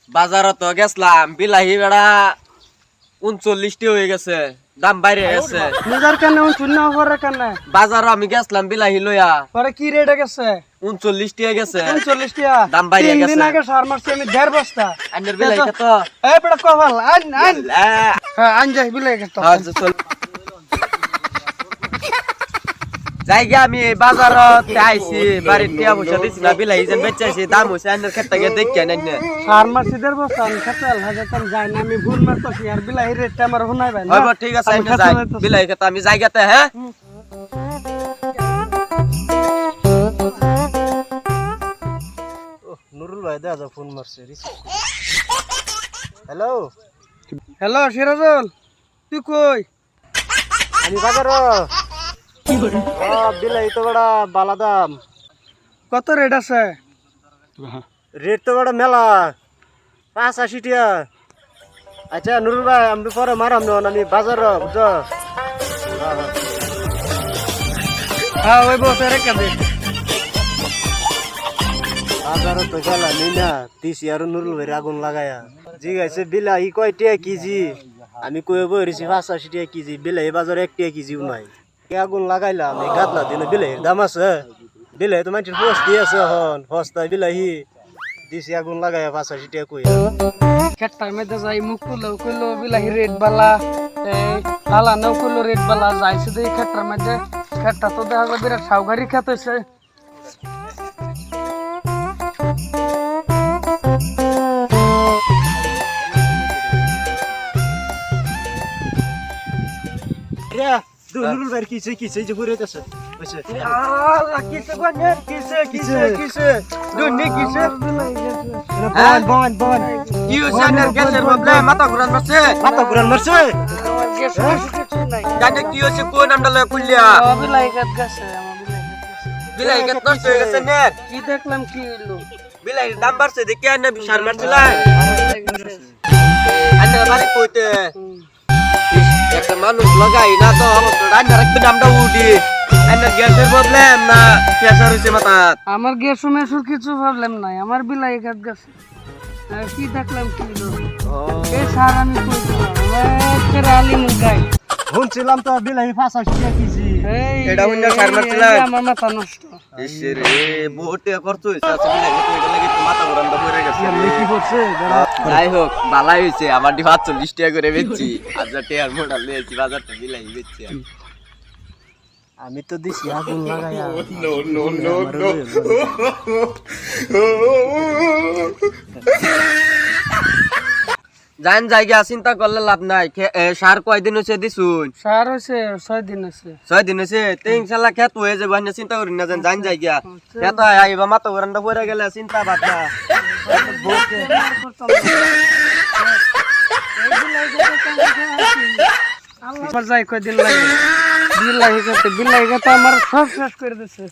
বাজারত গেছলাম বিলাহি বেড়া 39টি হয়ে গেছে, দাম বাইরে গেছে। নিজের কেন শূন্য পরে কেন বাজার আমি গেছলাম বিলাহি লইয়া, পরে কি রেটে গেছে? 39টি গেছে, 39 টাকা। দাম বাইরে 3 গেছে। দিন আগে সার মারছি আমি 1.5 বস্তা। আন্নের বিলাহি কত? এই বড় কপাল আন হ্যাঁ আন যাই বিলে কত। চল জায়গা আমি বাজারত আইছি, বাড়ির টিয়া পয়সা দিছি না, বিলাহি যেন বেচাইছি, দাম হইছে আন্নের ক্ষেত থেকে দেখেন আন্নে। সার মারছি 1.5 বস্তা আমি খেতে লাগাতাম যাই না, আমি ভুল মারতাছি আর বিলাহি রেটটা আমার শোনাই ভাই না। হইব ঠিক আছে, আন্নে যাই বিলাহি ক্ষেত আমি জায়গাতে। হ্যাঁ নুরুল ভাই দাদা ফোন মারছে। হ্যালো হ্যালো সিরাজুল, তুই কই? আমি বাজার বিলাহি তো বড় বালা দাম। কত রেট আছে? রেট তো বড় মেলা 85 টাকা। আচ্ছা নুরুল ভাই আমি পরে মারাম না, আমি বাজার বুঝছো। হ্যাঁ ওই বসে রেখে দে। বাজার তো গেল না দিছি আর নুরুল ভাই আগুন লাগায়া জিগাইছে বিলাহি কয় টাকা কেজি। আমি কয়ে বইছি 85 টাকা কেজি, বিলাহি বাজার 1 টাকা কেজিও নাই। আগুন লাগাইলাম এই গাদলা দিন বিলাহির দাম আছে, বিলাহি তো মানুষের ফস্তি আছে, এখন ফস্তায় বিলাহি দিছি আগুন লাগাইয়া 85 টাকা কই। খেটটার মধ্যে যাই মুখ তুলেও কইলো বিলাহি রেট বালা, লালা নেও কইলো রেট বালা, যাইছে দেখি খেটটার মধ্যে। খেটটা তো দেখা যায় বিরাট সাউগারি খেত হয়েছে। নুরুল ভাই কিছে যে ঘুরে যাচ্ছে কইছে কিসে বানে কিসে দুনি কিসে বন বন কি হইছে আন্নের গ্যাসের প্রবলেম? মাথা ঘুরান মারছে, মাথা ঘুরান মারছে। আমার গ্যাস কিছু নাই। জানে কি হইছে? কোন নামটা লয়ে কইলিয়া বিলাহি খেত গেছে, আমার বিলাহি খেত গেছে। বিলাহি ক্ষেত নষ্ট হয়ে গেছে নে। কি দেখলাম কি হইলো? বিলাহির দাম বাড়ছে দেখি আন্নে বিশাল মারছিলা। আন্নের বাড়ি কইতে একটা মানুষ লাগাই না তো অবস্থা আন্নের একটু দামটা উঠি। আন্নের গ্যাসের প্রবলেম না প্রেসার হইছে মাথাত? আমার গ্যাস মেসুর কিছু প্রবলেম নাই, আমার বিলাহি খেত গেছে। কি দেখলাম কি হইলো? এই সার আমি কই দিলাম আমার আলি মুগাই। শুনছিলাম তো বিলাহি 85 টাকা কেজি। এটা হইনা সার মারছিলা? আমার মাথা নষ্ট। ইসে রে বহুত টাকা খরচ হইছে, আছে বিলাহি কই গেলে কি মাথা ঘুরানটা পড়ে গেছে। কি করছে যাই হোক বালাই হইছে, আমার দি 45 টাকা করে বেচছি, 1000 টাকার মোটা লইছি বাজারটা বিলাহি বেচছি। আমি তো দিছি আগুন লাগায়া। জান জায়গা চিন্তা করলে লাভ নাই। সার কয়দিন হইছে দিছুন? সার হয়েছে 6 দিন আছে। 6 দিন হইছে, তে ইনশাআল্লাহ খেত হয়ে যাবে, আন্নে চিন্তা করি না। জান জায়গা খেত আইবা মাথা ঘুরানটা পড়ে গেলে চিন্তা বাদ না। আমার যাই কয়দিন লাগে বিলাহি খেতে আমার সব শেষ করে দিচ্ছে।